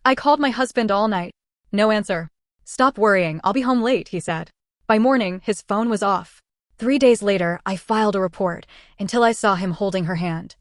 I called my husband all night. No answer. Stop worrying, I'll be home late, he said. By morning, his phone was off. 3 days later, I filed a report until I saw him holding her hand.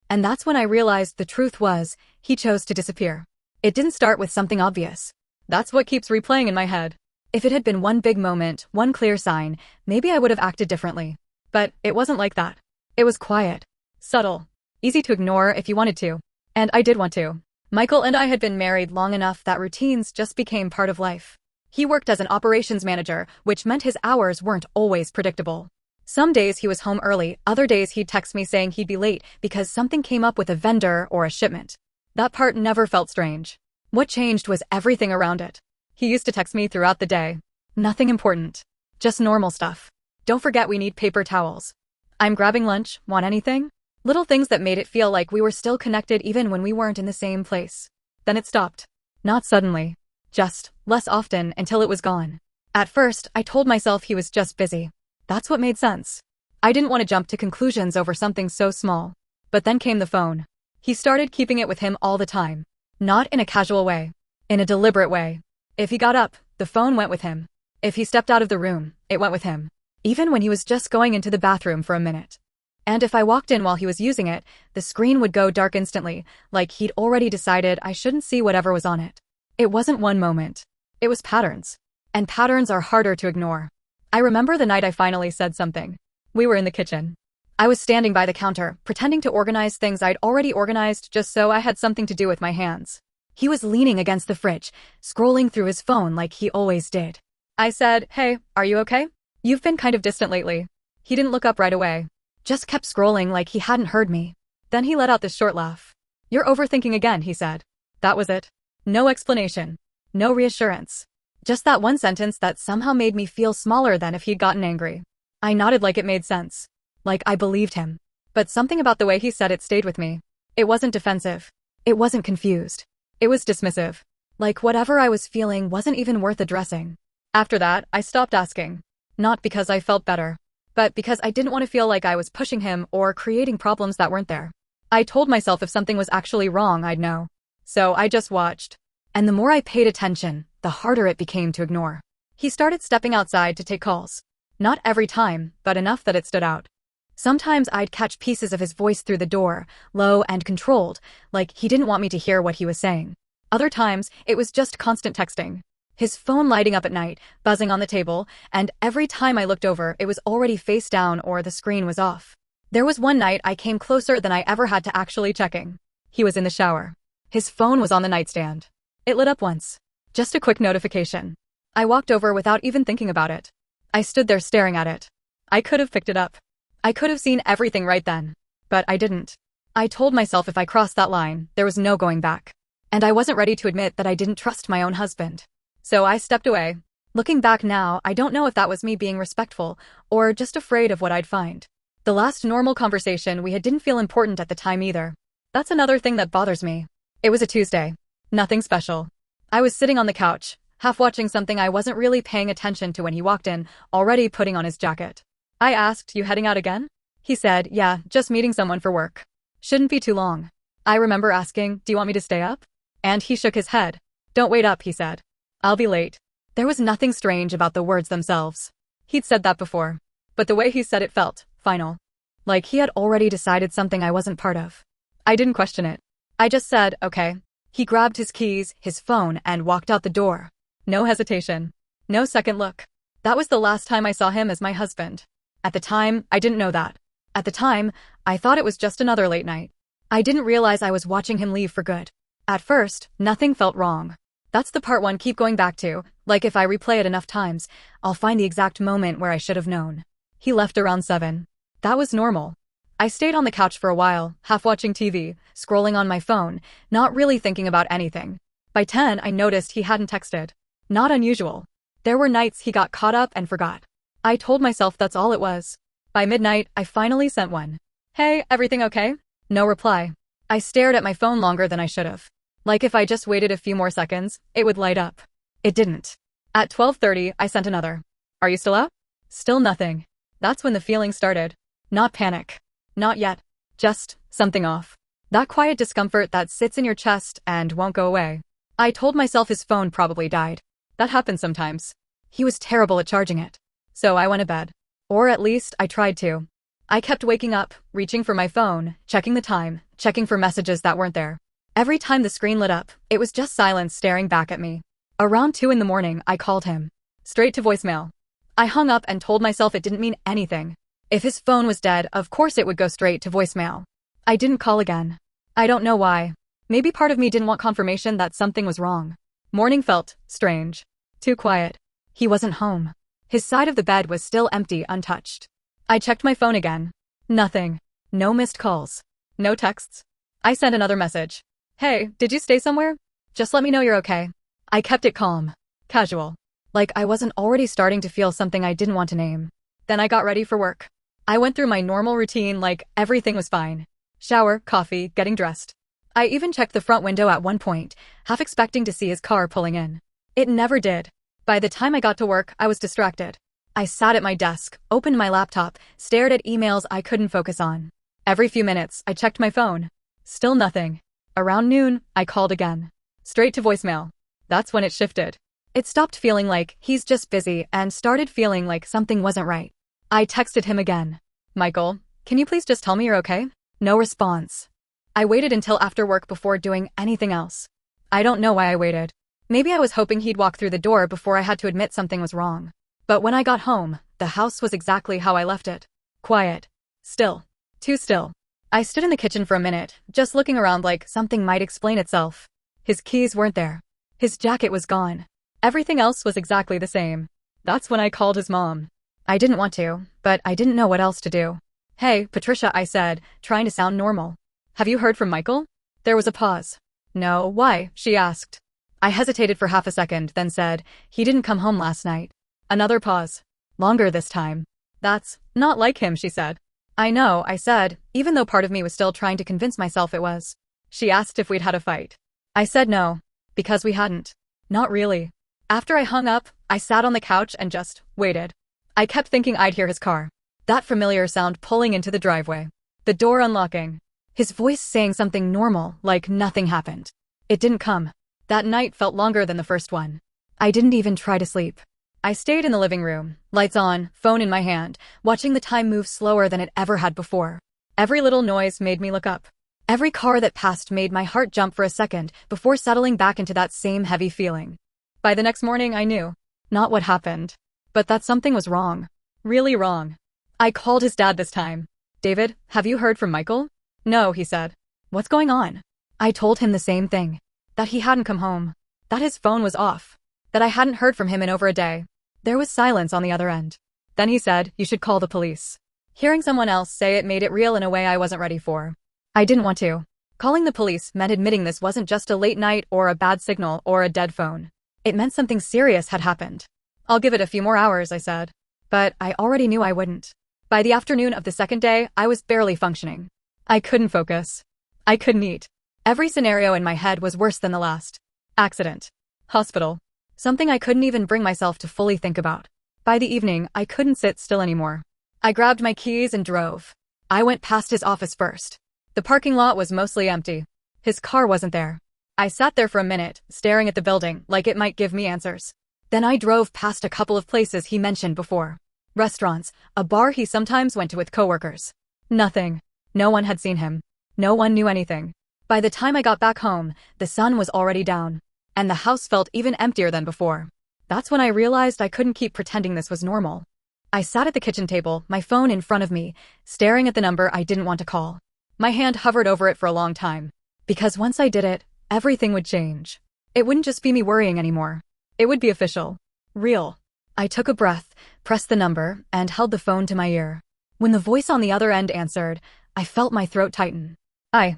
And that's when I realized the truth was, he chose to disappear. It didn't start with something obvious. That's what keeps replaying in my head. If it had been one big moment, one clear sign, maybe I would have acted differently. But it wasn't like that. It was quiet, subtle, easy to ignore if you wanted to. And I did want to. Michael and I had been married long enough that routines just became part of life. He worked as an operations manager, which meant his hours weren't always predictable. Some days he was home early, other days he'd text me saying he'd be late because something came up with a vendor or a shipment. That part never felt strange. What changed was everything around it. He used to text me throughout the day. Nothing important. Just normal stuff. Don't forget we need paper towels. I'm grabbing lunch, want anything? Little things that made it feel like we were still connected even when we weren't in the same place. Then it stopped. Not suddenly. Just less often until it was gone. At first, I told myself he was just busy. That's what made sense. I didn't want to jump to conclusions over something so small. But then came the phone. He started keeping it with him all the time. Not in a casual way. In a deliberate way. If he got up, the phone went with him. If he stepped out of the room, it went with him. Even when he was just going into the bathroom for a minute. And if I walked in while he was using it, the screen would go dark instantly, like he'd already decided I shouldn't see whatever was on it. It wasn't one moment. It was patterns. And patterns are harder to ignore. I remember the night I finally said something. We were in the kitchen. I was standing by the counter, pretending to organize things I'd already organized just so I had something to do with my hands. He was leaning against the fridge, scrolling through his phone like he always did. I said, "Hey, are you okay? You've been kind of distant lately." He didn't look up right away. Just kept scrolling like he hadn't heard me. Then he let out this short laugh. "You're overthinking again," he said. That was it. No explanation. No reassurance. Just that one sentence that somehow made me feel smaller than if he'd gotten angry. I nodded like it made sense. Like I believed him. But something about the way he said it stayed with me. It wasn't defensive. It wasn't confused. It was dismissive. Like whatever I was feeling wasn't even worth addressing. After that, I stopped asking. Not because I felt better, but because I didn't want to feel like I was pushing him or creating problems that weren't there. I told myself if something was actually wrong, I'd know. So I just watched. And the more I paid attention, the harder it became to ignore. He started stepping outside to take calls. Not every time, but enough that it stood out. Sometimes I'd catch pieces of his voice through the door, low and controlled, like he didn't want me to hear what he was saying. Other times, it was just constant texting. His phone lighting up at night, buzzing on the table, and every time I looked over, it was already face down or the screen was off. There was one night I came closer than I ever had to actually checking. He was in the shower. His phone was on the nightstand. It lit up once. Just a quick notification. I walked over without even thinking about it. I stood there staring at it. I could have picked it up. I could have seen everything right then. But I didn't. I told myself if I crossed that line, there was no going back. And I wasn't ready to admit that I didn't trust my own husband. So I stepped away. Looking back now, I don't know if that was me being respectful or just afraid of what I'd find. The last normal conversation we had didn't feel important at the time either. That's another thing that bothers me. It was a Tuesday. Nothing special. I was sitting on the couch, half watching something I wasn't really paying attention to when he walked in, already putting on his jacket. I asked, "You heading out again?" He said, "Yeah, just meeting someone for work. Shouldn't be too long." I remember asking, "Do you want me to stay up?" And he shook his head. "Don't wait up," he said. "I'll be late." There was nothing strange about the words themselves. He'd said that before. But the way he said it felt final. Like he had already decided something I wasn't part of. I didn't question it. I just said, "Okay." He grabbed his keys, his phone, and walked out the door. No hesitation. No second look. That was the last time I saw him as my husband. At the time, I didn't know that. At the time, I thought it was just another late night. I didn't realize I was watching him leave for good. At first, nothing felt wrong. That's the part one keep going back to, like if I replay it enough times, I'll find the exact moment where I should have known. He left around 7. That was normal. I stayed on the couch for a while, half watching TV, scrolling on my phone, not really thinking about anything. By 10, I noticed he hadn't texted. Not unusual. There were nights he got caught up and forgot. I told myself that's all it was. By midnight, I finally sent one. "Hey, everything okay?" No reply. I stared at my phone longer than I should have. Like if I just waited a few more seconds, it would light up. It didn't. At 12:30, I sent another. "Are you still up?" Still nothing. That's when the feeling started. Not panic. Not yet. Just something off. That quiet discomfort that sits in your chest and won't go away. I told myself his phone probably died. That happens sometimes. He was terrible at charging it. So I went to bed. Or at least I tried to. I kept waking up, reaching for my phone, checking the time, checking for messages that weren't there. Every time the screen lit up, it was just silence staring back at me. Around 2 in the morning, I called him. Straight to voicemail. I hung up and told myself it didn't mean anything. If his phone was dead, of course it would go straight to voicemail. I didn't call again. I don't know why. Maybe part of me didn't want confirmation that something was wrong. Morning felt strange. Too quiet. He wasn't home. His side of the bed was still empty, untouched. I checked my phone again. Nothing. No missed calls. No texts. I sent another message. Hey, did you stay somewhere? Just let me know you're okay. I kept it calm. Casual. Like I wasn't already starting to feel something I didn't want to name. Then I got ready for work. I went through my normal routine like everything was fine. Shower, coffee, getting dressed. I even checked the front window at one point, half expecting to see his car pulling in. It never did. By the time I got to work, I was distracted. I sat at my desk, opened my laptop, stared at emails I couldn't focus on. Every few minutes, I checked my phone. Still nothing. Around noon, I called again. Straight to voicemail. That's when it shifted. It stopped feeling like he's just busy and started feeling like something wasn't right. I texted him again. Michael, can you please just tell me you're okay? No response. I waited until after work before doing anything else. I don't know why I waited. Maybe I was hoping he'd walk through the door before I had to admit something was wrong. But when I got home, the house was exactly how I left it. Quiet. Still. Too still. I stood in the kitchen for a minute, just looking around like something might explain itself. His keys weren't there. His jacket was gone. Everything else was exactly the same. That's when I called his mom. I didn't want to, but I didn't know what else to do. Hey, Patricia, I said, trying to sound normal. Have you heard from Michael? There was a pause. No, why? She asked. I hesitated for half a second, then said, he didn't come home last night. Another pause. Longer this time. That's not like him, she said. I know, I said, even though part of me was still trying to convince myself it was. She asked if we'd had a fight. I said no, because we hadn't. Not really. After I hung up, I sat on the couch and just waited. I kept thinking I'd hear his car. That familiar sound pulling into the driveway. The door unlocking. His voice saying something normal, like nothing happened. It didn't come. That night felt longer than the first one. I didn't even try to sleep. I stayed in the living room, lights on, phone in my hand, watching the time move slower than it ever had before. Every little noise made me look up. Every car that passed made my heart jump for a second before settling back into that same heavy feeling. By the next morning, I knew. Not what happened, but that something was wrong. Really wrong. I called his dad this time. David, have you heard from Michael? No, he said. What's going on? I told him the same thing. That he hadn't come home. That his phone was off. That I hadn't heard from him in over a day. There was silence on the other end. Then he said, you should call the police. Hearing someone else say it made it real in a way I wasn't ready for. I didn't want to. Calling the police meant admitting this wasn't just a late night or a bad signal or a dead phone. It meant something serious had happened. I'll give it a few more hours, I said. But I already knew I wouldn't. By the afternoon of the second day, I was barely functioning. I couldn't focus. I couldn't eat. Every scenario in my head was worse than the last. Accident. Hospital. Something I couldn't even bring myself to fully think about. By the evening, I couldn't sit still anymore. I grabbed my keys and drove. I went past his office first. The parking lot was mostly empty. His car wasn't there. I sat there for a minute, staring at the building like it might give me answers. Then I drove past a couple of places he mentioned before. Restaurants, a bar he sometimes went to with coworkers. Nothing. No one had seen him. No one knew anything. By the time I got back home, the sun was already down. And the house felt even emptier than before. That's when I realized I couldn't keep pretending this was normal. I sat at the kitchen table, my phone in front of me, staring at the number I didn't want to call. My hand hovered over it for a long time. Because once I did it, everything would change. It wouldn't just be me worrying anymore. It would be official. Real. I took a breath, pressed the number, and held the phone to my ear. When the voice on the other end answered, I felt my throat tighten. I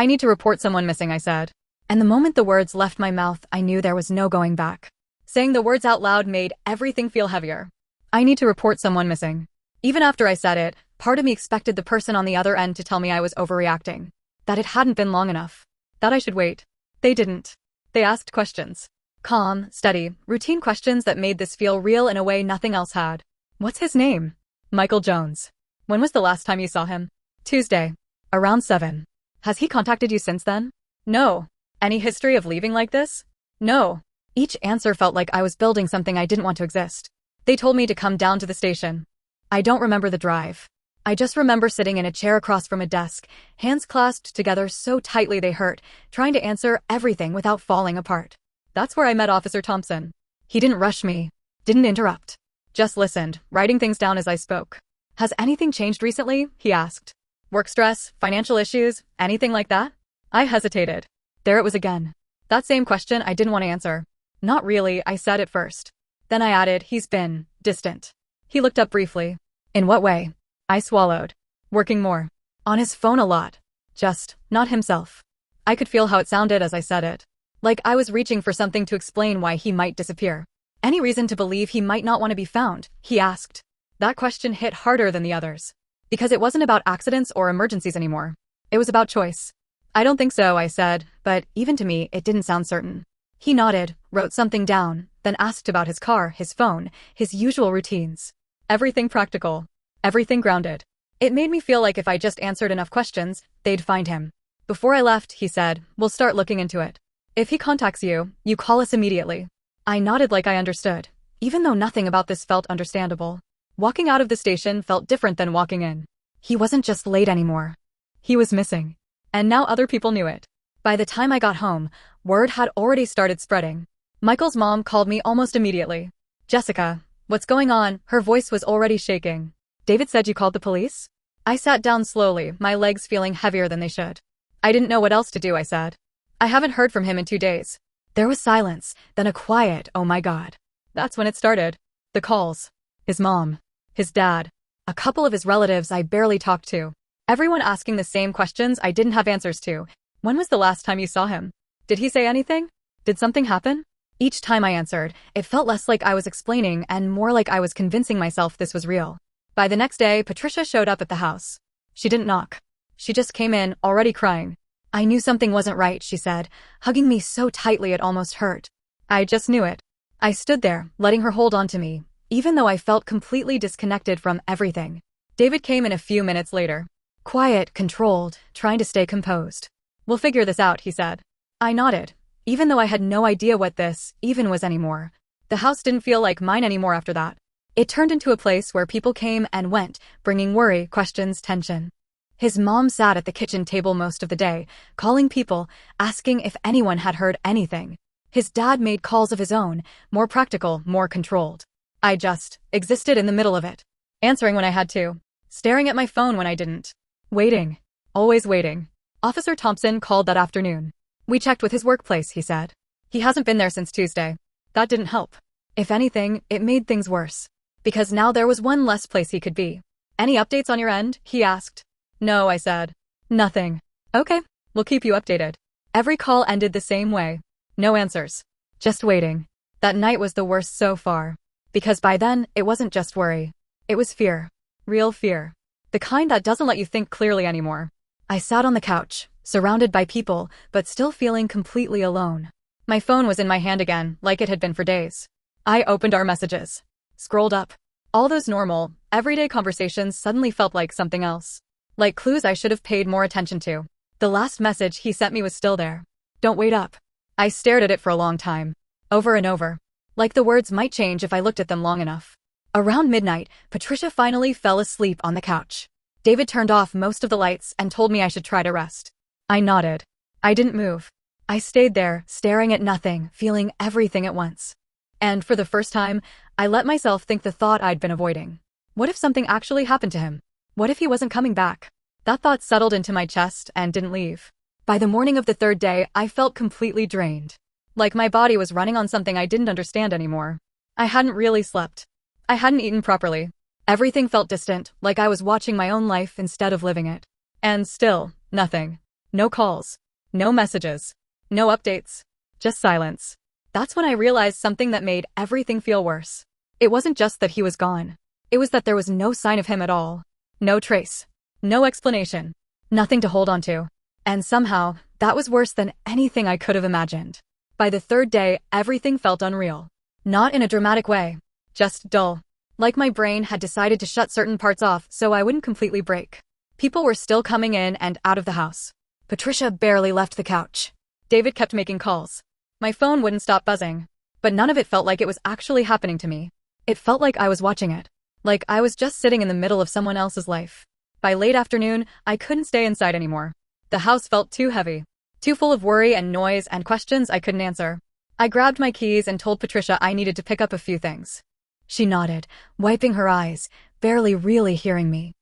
need to report someone missing, I said. And the moment the words left my mouth, I knew there was no going back. Saying the words out loud made everything feel heavier. I need to report someone missing. Even after I said it, part of me expected the person on the other end to tell me I was overreacting. That it hadn't been long enough. That I should wait. They didn't. They asked questions. Calm, steady, routine questions that made this feel real in a way nothing else had. What's his name? Michael Jones. When was the last time you saw him? Tuesday. Around 7. Has he contacted you since then? No. Any history of leaving like this? No. Each answer felt like I was building something I didn't want to exist. They told me to come down to the station. I don't remember the drive. I just remember sitting in a chair across from a desk, hands clasped together so tightly they hurt, trying to answer everything without falling apart. That's where I met Officer Thompson. He didn't rush me, didn't interrupt, just listened, writing things down as I spoke. Has anything changed recently? He asked. Work stress, financial issues, anything like that? I hesitated. There it was again. That same question I didn't want to answer. Not really, I said at first. Then I added, he's been distant. He looked up briefly. In what way? I swallowed. Working more. On his phone a lot. Just, not himself. I could feel how it sounded as I said it. Like I was reaching for something to explain why he might disappear. Any reason to believe he might not want to be found? He asked. That question hit harder than the others. Because it wasn't about accidents or emergencies anymore. It was about choice. I don't think so, I said, but even to me, it didn't sound certain. He nodded, wrote something down, then asked about his car, his phone, his usual routines. Everything practical. Everything grounded. It made me feel like if I just answered enough questions, they'd find him. Before I left, he said, we'll start looking into it. If he contacts you, you call us immediately. I nodded like I understood, even though nothing about this felt understandable. Walking out of the station felt different than walking in. He wasn't just late anymore. He was missing. And now other people knew it. By the time I got home, word had already started spreading. Michael's mom called me almost immediately. Jessica, what's going on? Her voice was already shaking. David said you called the police? I sat down slowly, my legs feeling heavier than they should. I didn't know what else to do, I said. I haven't heard from him in 2 days. There was silence, then a quiet, oh my God. That's when it started. The calls. His mom. His dad. A couple of his relatives I barely talked to. Everyone asking the same questions I didn't have answers to. When was the last time you saw him? Did he say anything? Did something happen? Each time I answered, it felt less like I was explaining and more like I was convincing myself this was real. By the next day, Patricia showed up at the house. She didn't knock. She just came in, already crying. I knew something wasn't right, she said, hugging me so tightly it almost hurt. I just knew it. I stood there, letting her hold on to me, even though I felt completely disconnected from everything. David came in a few minutes later. Quiet, controlled, trying to stay composed. We'll figure this out, he said. I nodded, even though I had no idea what this even was anymore. The house didn't feel like mine anymore after that. It turned into a place where people came and went, bringing worry, questions, tension. His mom sat at the kitchen table most of the day, calling people, asking if anyone had heard anything. His dad made calls of his own, more practical, more controlled. I just existed in the middle of it, answering when I had to, staring at my phone when I didn't. Waiting. Always waiting. Officer Thompson called that afternoon. We checked with his workplace, he said. He hasn't been there since Tuesday. That didn't help. If anything, it made things worse. Because now there was one less place he could be. Any updates on your end? He asked. No, I said. Nothing. Okay, we'll keep you updated. Every call ended the same way. No answers. Just waiting. That night was the worst so far. Because by then, it wasn't just worry. It was fear. Real fear. The kind that doesn't let you think clearly anymore. I sat on the couch, surrounded by people, but still feeling completely alone. My phone was in my hand again, like it had been for days. I opened our messages. Scrolled up. All those normal, everyday conversations suddenly felt like something else. Like clues I should have paid more attention to. The last message he sent me was still there. Don't wait up. I stared at it for a long time. Over and over. Like the words might change if I looked at them long enough. Around midnight, Patricia finally fell asleep on the couch. David turned off most of the lights and told me I should try to rest. I nodded. I didn't move. I stayed there, staring at nothing, feeling everything at once. And for the first time, I let myself think the thought I'd been avoiding. What if something actually happened to him? What if he wasn't coming back? That thought settled into my chest and didn't leave. By the morning of the third day, I felt completely drained. Like my body was running on something I didn't understand anymore. I hadn't really slept. I hadn't eaten properly. Everything felt distant, like I was watching my own life instead of living it. And still, nothing. No calls. No messages. No updates. Just silence. That's when I realized something that made everything feel worse. It wasn't just that he was gone. It was that there was no sign of him at all. No trace. No explanation. Nothing to hold on to. And somehow, that was worse than anything I could have imagined. By the third day, everything felt unreal. Not in a dramatic way. Just dull. Like my brain had decided to shut certain parts off so I wouldn't completely break. People were still coming in and out of the house. Patricia barely left the couch. David kept making calls. My phone wouldn't stop buzzing. But none of it felt like it was actually happening to me. It felt like I was watching it. Like I was just sitting in the middle of someone else's life. By late afternoon, I couldn't stay inside anymore. The house felt too heavy. Too full of worry and noise and questions I couldn't answer. I grabbed my keys and told Patricia I needed to pick up a few things. She nodded, wiping her eyes, barely really hearing me.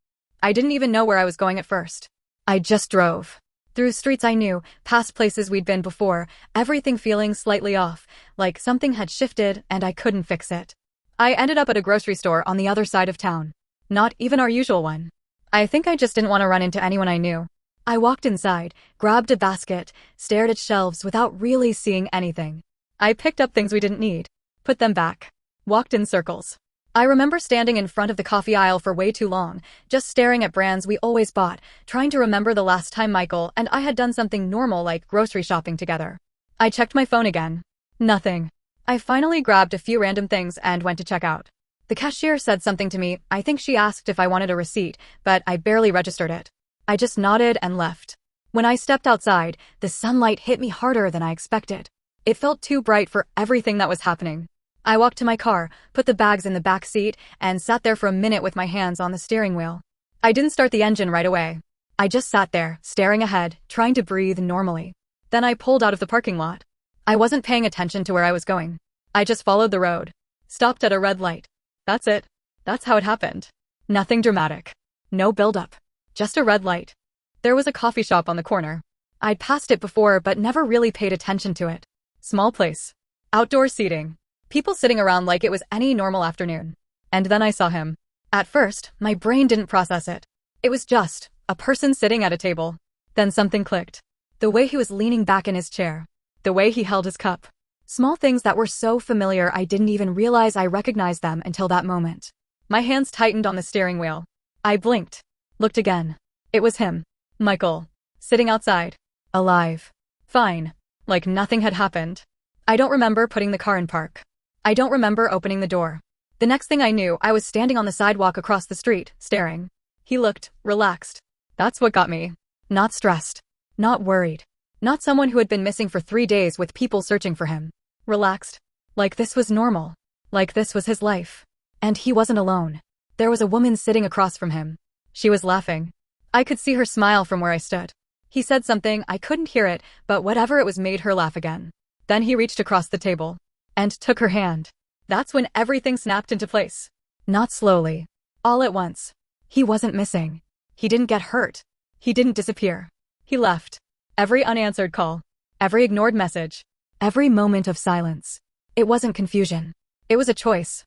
I didn't even know where I was going at first. I just drove. Through streets I knew, past places we'd been before, everything feeling slightly off, like something had shifted and I couldn't fix it. I ended up at a grocery store on the other side of town. Not even our usual one. I think I just didn't want to run into anyone I knew. I walked inside, grabbed a basket, stared at shelves without really seeing anything. I picked up things we didn't need, put them back, walked in circles. I remember standing in front of the coffee aisle for way too long, just staring at brands we always bought, trying to remember the last time Michael and I had done something normal like grocery shopping together. I checked my phone again. Nothing. I finally grabbed a few random things and went to check out. The cashier said something to me. I think she asked if I wanted a receipt, but I barely registered it. I just nodded and left. When I stepped outside, the sunlight hit me harder than I expected. It felt too bright for everything that was happening. I walked to my car, put the bags in the back seat, and sat there for a minute with my hands on the steering wheel. I didn't start the engine right away. I just sat there, staring ahead, trying to breathe normally. Then I pulled out of the parking lot. I wasn't paying attention to where I was going. I just followed the road. Stopped at a red light. That's it. That's how it happened. Nothing dramatic. No build-up. Just a red light. There was a coffee shop on the corner. I'd passed it before but never really paid attention to it. Small place. Outdoor seating. People sitting around like it was any normal afternoon. And then I saw him. At first, my brain didn't process it. It was just a person sitting at a table. Then something clicked. The way he was leaning back in his chair. The way he held his cup. Small things that were so familiar I didn't even realize I recognized them until that moment. My hands tightened on the steering wheel. I blinked. Looked again. It was him. Michael. Sitting outside. Alive. Fine. Like nothing had happened. I don't remember putting the car in park. I don't remember opening the door. The next thing I knew, I was standing on the sidewalk across the street, staring. He looked relaxed. That's what got me. Not stressed. Not worried. Not someone who had been missing for 3 days with people searching for him. Relaxed. Like this was normal. Like this was his life. And he wasn't alone. There was a woman sitting across from him. She was laughing. I could see her smile from where I stood. He said something, I couldn't hear it, but whatever it was made her laugh again. Then he reached across the table. And took her hand. That's when everything snapped into place. Not slowly. All at once. He wasn't missing. He didn't get hurt. He didn't disappear. He left. Every unanswered call. Every ignored message. Every moment of silence. It wasn't confusion. It was a choice.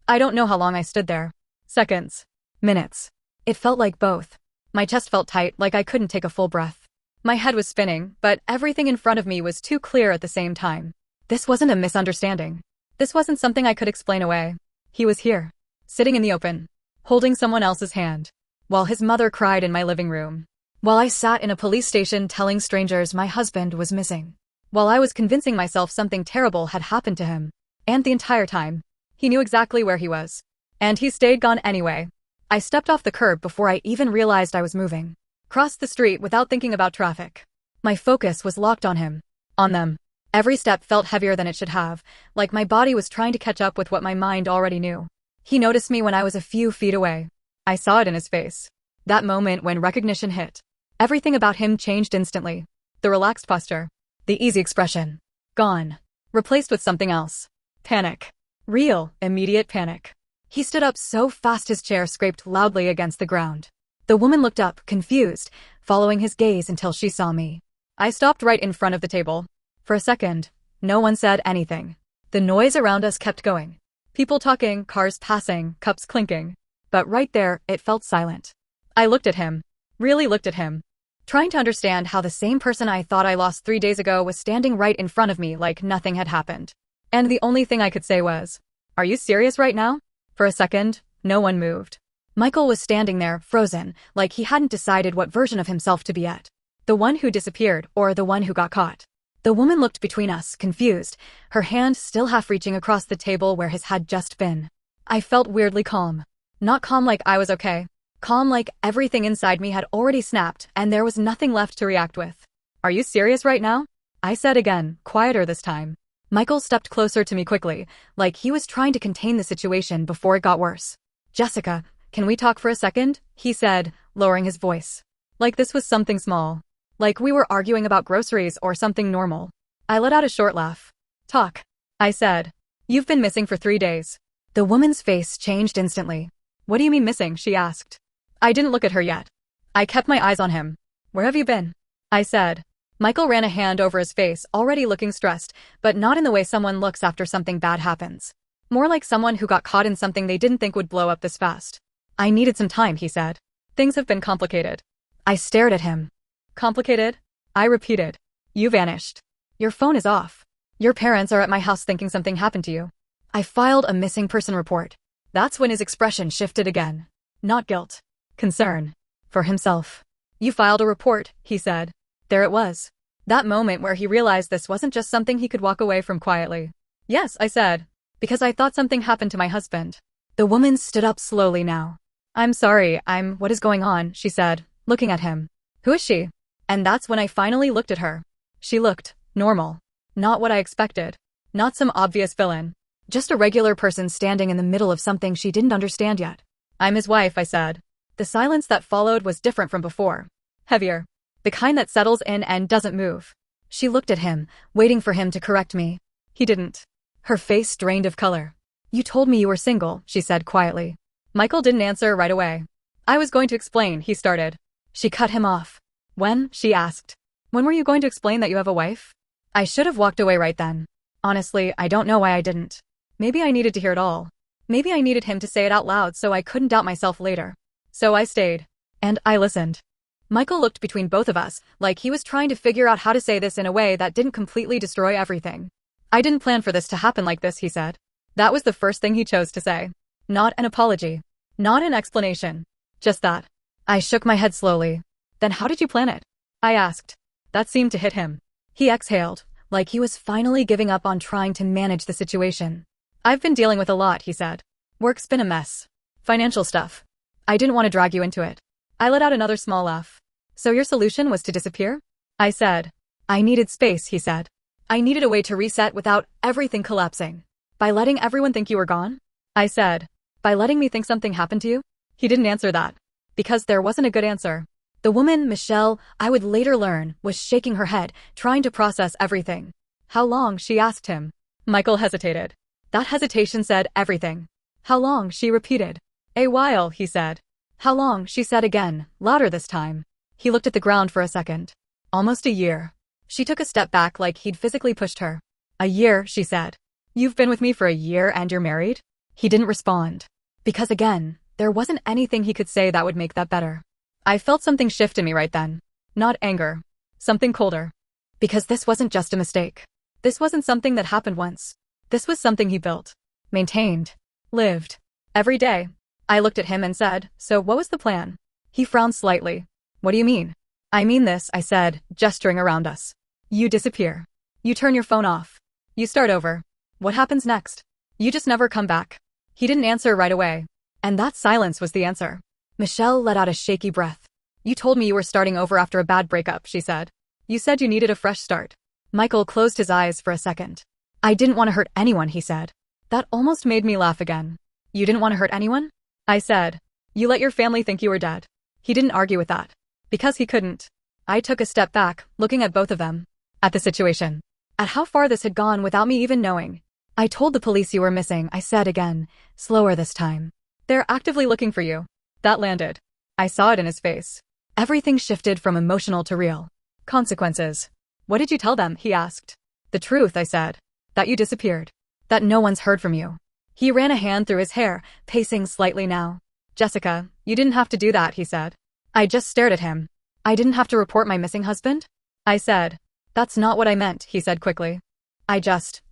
I don't know how long I stood there. Seconds. Minutes. It felt like both. My chest felt tight, like I couldn't take a full breath. My head was spinning, but everything in front of me was too clear at the same time. This wasn't a misunderstanding. This wasn't something I could explain away. He was here. Sitting in the open. Holding someone else's hand. While his mother cried in my living room. While I sat in a police station telling strangers my husband was missing. While I was convincing myself something terrible had happened to him. And the entire time, he knew exactly where he was. And he stayed gone anyway. I stepped off the curb before I even realized I was moving. Crossed the street without thinking about traffic. My focus was locked on him. On them. Every step felt heavier than it should have, like my body was trying to catch up with what my mind already knew. He noticed me when I was a few feet away. I saw it in his face. That moment when recognition hit. Everything about him changed instantly. The relaxed posture. The easy expression. Gone. Replaced with something else. Panic. Real, immediate panic. He stood up so fast his chair scraped loudly against the ground. The woman looked up, confused, following his gaze until she saw me. I stopped right in front of the table. For a second, no one said anything. The noise around us kept going. People talking, cars passing, cups clinking. But right there, it felt silent. I looked at him. Really looked at him. Trying to understand how the same person I thought I lost 3 days ago was standing right in front of me like nothing had happened. And the only thing I could say was, "Are you serious right now?" For a second, no one moved. Michael was standing there, frozen, like he hadn't decided what version of himself to be yet. The one who disappeared or the one who got caught. The woman looked between us, confused, her hand still half reaching across the table where his had just been. I felt weirdly calm. Not calm like I was okay. Calm like everything inside me had already snapped and there was nothing left to react with. "Are you serious right now?" I said again, quieter this time. Michael stepped closer to me quickly, like he was trying to contain the situation before it got worse. Jessica, can we talk for a second? He said, lowering his voice. Like this was something small. Like we were arguing about groceries or something normal. I let out a short laugh. Talk. I said. You've been missing for 3 days. The woman's face changed instantly. What do you mean missing? She asked. I didn't look at her yet. I kept my eyes on him. Where have you been? I said. Michael ran a hand over his face, already looking stressed, but not in the way someone looks after something bad happens. More like someone who got caught in something they didn't think would blow up this fast. I needed some time, he said. Things have been complicated. I stared at him. Complicated? I repeated. You vanished. Your phone is off. Your parents are at my house thinking something happened to you. I filed a missing person report. That's when his expression shifted again. Not guilt. Concern. For himself. You filed a report, he said. There it was. That moment where he realized this wasn't just something he could walk away from quietly. Yes, I said. Because I thought something happened to my husband. The woman stood up slowly now. I'm sorry, what is going on, she said, looking at him. Who is she? And that's when I finally looked at her. She looked normal. Not what I expected. Not some obvious villain. Just a regular person standing in the middle of something she didn't understand yet. I'm his wife, I said. The silence that followed was different from before. Heavier. The kind that settles in and doesn't move. She looked at him, waiting for him to correct me. He didn't. Her face drained of color. You told me you were single, she said quietly. Michael didn't answer right away. I was going to explain, he started. She cut him off. When? She asked. When were you going to explain that you have a wife? I should have walked away right then. Honestly, I don't know why I didn't. Maybe I needed to hear it all. Maybe I needed him to say it out loud so I couldn't doubt myself later. So I stayed. And I listened. Michael looked between both of us, like he was trying to figure out how to say this in a way that didn't completely destroy everything. I didn't plan for this to happen like this, he said. That was the first thing he chose to say. Not an apology. Not an explanation. Just that. I shook my head slowly. Then how did you plan it? I asked. That seemed to hit him. He exhaled, like he was finally giving up on trying to manage the situation. I've been dealing with a lot, he said. Work's been a mess. Financial stuff. I didn't want to drag you into it. I let out another small laugh. So your solution was to disappear? I said. I needed space, he said. I needed a way to reset without everything collapsing. By letting everyone think you were gone? I said. By letting me think something happened to you? He didn't answer that. Because there wasn't a good answer. The woman, Michelle, I would later learn, was shaking her head, trying to process everything. How long? She asked him. Michael hesitated. That hesitation said everything. How long? She repeated. A while, he said. How long? She said again, louder this time. He looked at the ground for a second. Almost a year. She took a step back like he'd physically pushed her. A year, she said. You've been with me for a year and you're married? He didn't respond. Because again, there wasn't anything he could say that would make that better. I felt something shift in me right then. Not anger. Something colder. Because this wasn't just a mistake. This wasn't something that happened once. This was something he built. Maintained. Lived. Every day. I looked at him and said, so what was the plan? He frowned slightly. What do you mean? I mean this, I said, gesturing around us. You disappear. You turn your phone off. You start over. What happens next? You just never come back. He didn't answer right away. And that silence was the answer. Michelle let out a shaky breath. You told me you were starting over after a bad breakup, she said. You said you needed a fresh start. Michael closed his eyes for a second. I didn't want to hurt anyone, he said. That almost made me laugh again. You didn't want to hurt anyone? I said. You let your family think you were dead. He didn't argue with that. Because he couldn't. I took a step back, looking at both of them. At the situation. At how far this had gone without me even knowing. I told the police you were missing, I said again, slower this time. They're actively looking for you. That landed. I saw it in his face. Everything shifted from emotional to real. Consequences. What did you tell them? He asked. The truth, I said. That you disappeared. That no one's heard from you. He ran a hand through his hair, pacing slightly now. Jessica, you didn't have to do that, he said. I just stared at him. I didn't have to report my missing husband? I said. That's not what I meant, he said quickly.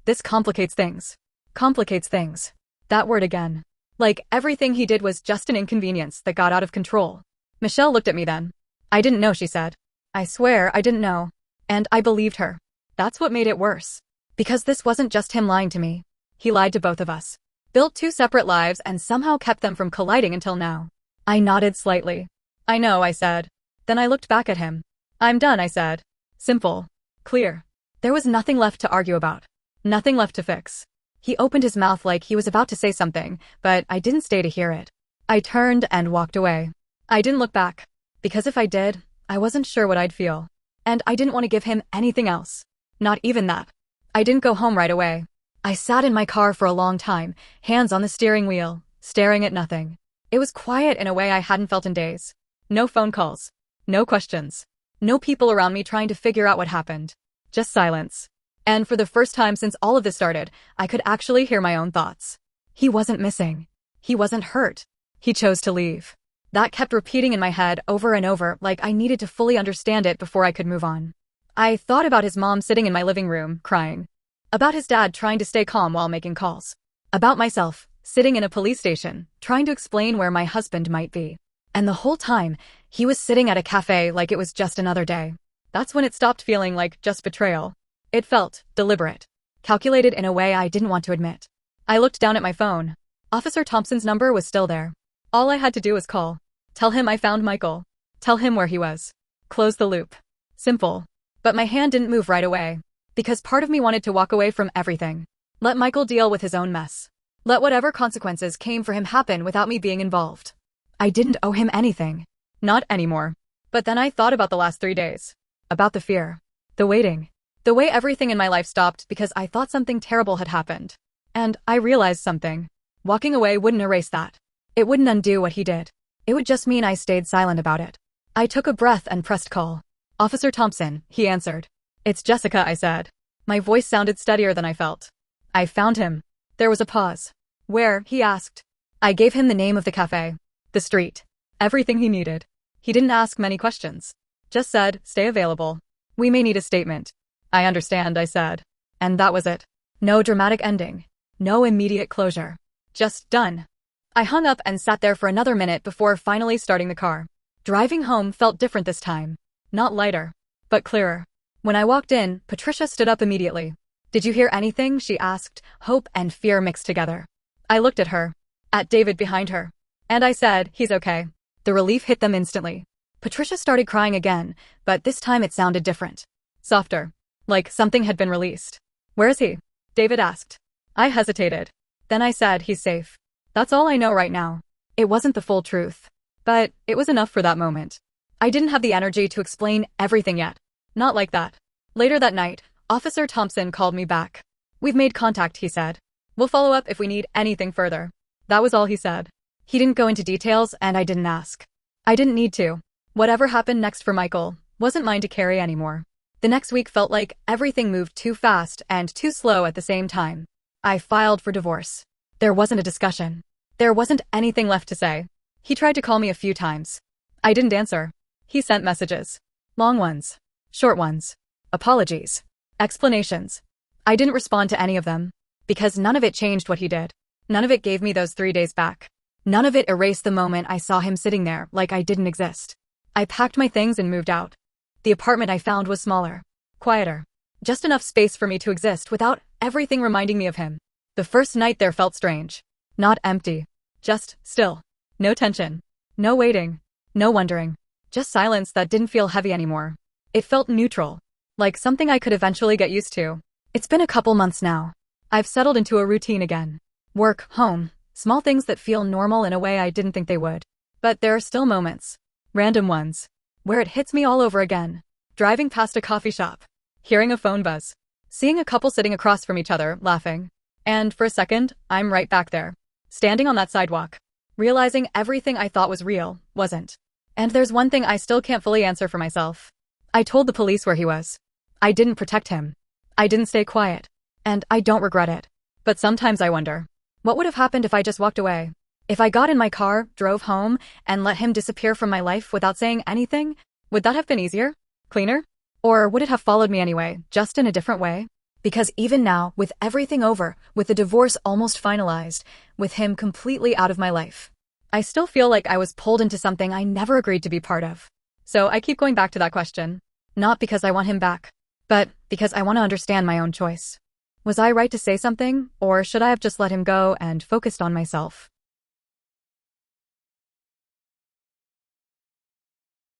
This complicates things. Complicates things. That word again. Like everything he did was just an inconvenience that got out of control. Michelle looked at me then. I didn't know, she said. I swear I didn't know. And I believed her. That's what made it worse. Because this wasn't just him lying to me. He lied to both of us. Built two separate lives and somehow kept them from colliding until now. I nodded slightly. I know, I said. Then I looked back at him. I'm done, I said. Simple. Clear. There was nothing left to argue about. Nothing left to fix. He opened his mouth like he was about to say something, but I didn't stay to hear it. I turned and walked away. I didn't look back, because if I did, I wasn't sure what I'd feel. And I didn't want to give him anything else. Not even that. I didn't go home right away. I sat in my car for a long time, hands on the steering wheel, staring at nothing. It was quiet in a way I hadn't felt in days. No phone calls. No questions. No people around me trying to figure out what happened. Just silence. And for the first time since all of this started, I could actually hear my own thoughts. He wasn't missing. He wasn't hurt. He chose to leave. That kept repeating in my head over and over, like I needed to fully understand it before I could move on. I thought about his mom sitting in my living room, crying. About his dad trying to stay calm while making calls. About myself, sitting in a police station, trying to explain where my husband might be. And the whole time, he was sitting at a cafe like it was just another day. That's when it stopped feeling like just betrayal. It felt deliberate. Calculated in a way I didn't want to admit. I looked down at my phone. Officer Thompson's number was still there. All I had to do was call. Tell him I found Michael. Tell him where he was. Close the loop. Simple. But my hand didn't move right away. Because part of me wanted to walk away from everything. Let Michael deal with his own mess. Let whatever consequences came for him happen without me being involved. I didn't owe him anything. Not anymore. But then I thought about the last 3 days. About the fear. The waiting. The way everything in my life stopped because I thought something terrible had happened. And I realized something. Walking away wouldn't erase that. It wouldn't undo what he did. It would just mean I stayed silent about it. I took a breath and pressed call. Officer Thompson, he answered. It's Jessica, I said. My voice sounded steadier than I felt. I found him. There was a pause. Where, he asked. I gave him the name of the cafe. The street. Everything he needed. He didn't ask many questions. Just said, stay available. We may need a statement. I understand, I said. And that was it. No dramatic ending. No immediate closure. Just done. I hung up and sat there for another minute before finally starting the car. Driving home felt different this time. Not lighter, but clearer. When I walked in, Patricia stood up immediately. Did you hear anything? She asked, hope and fear mixed together. I looked at her. At David behind her. And I said, he's okay. The relief hit them instantly. Patricia started crying again, but this time it sounded different. Softer. Like something had been released. Where is he? David asked. I hesitated. Then I said, he's safe. That's all I know right now. It wasn't the full truth. But it was enough for that moment. I didn't have the energy to explain everything yet. Not like that. Later that night, Officer Thompson called me back. We've made contact, he said. We'll follow up if we need anything further. That was all he said. He didn't go into details and I didn't ask. I didn't need to. Whatever happened next for Michael wasn't mine to carry anymore. The next week felt like everything moved too fast and too slow at the same time. I filed for divorce. There wasn't a discussion. There wasn't anything left to say. He tried to call me a few times. I didn't answer. He sent messages. Long ones. Short ones. Apologies. Explanations. I didn't respond to any of them. Because none of it changed what he did. None of it gave me those 3 days back. None of it erased the moment I saw him sitting there like I didn't exist. I packed my things and moved out. The apartment I found was smaller. Quieter. Just enough space for me to exist without everything reminding me of him. The first night there felt strange. Not empty. Just still. No tension. No waiting. No wondering. Just silence that didn't feel heavy anymore. It felt neutral. Like something I could eventually get used to. It's been a couple months now. I've settled into a routine again. Work, home, small things that feel normal in a way I didn't think they would. But there are still moments. Random ones. Where it hits me all over again. Driving past a coffee shop. Hearing a phone buzz. Seeing a couple sitting across from each other, laughing. And for a second, I'm right back there. Standing on that sidewalk. Realizing everything I thought was real, wasn't. And there's one thing I still can't fully answer for myself. I told the police where he was. I didn't protect him. I didn't stay quiet. And I don't regret it. But sometimes I wonder, what would have happened if I just walked away? If I got in my car, drove home, and let him disappear from my life without saying anything? Would that have been easier? Cleaner? Or would it have followed me anyway, just in a different way? Because even now, with everything over, with the divorce almost finalized, with him completely out of my life, I still feel like I was pulled into something I never agreed to be part of. So I keep going back to that question. Not because I want him back, but because I want to understand my own choice. Was I right to say something, or should I have just let him go and focused on myself?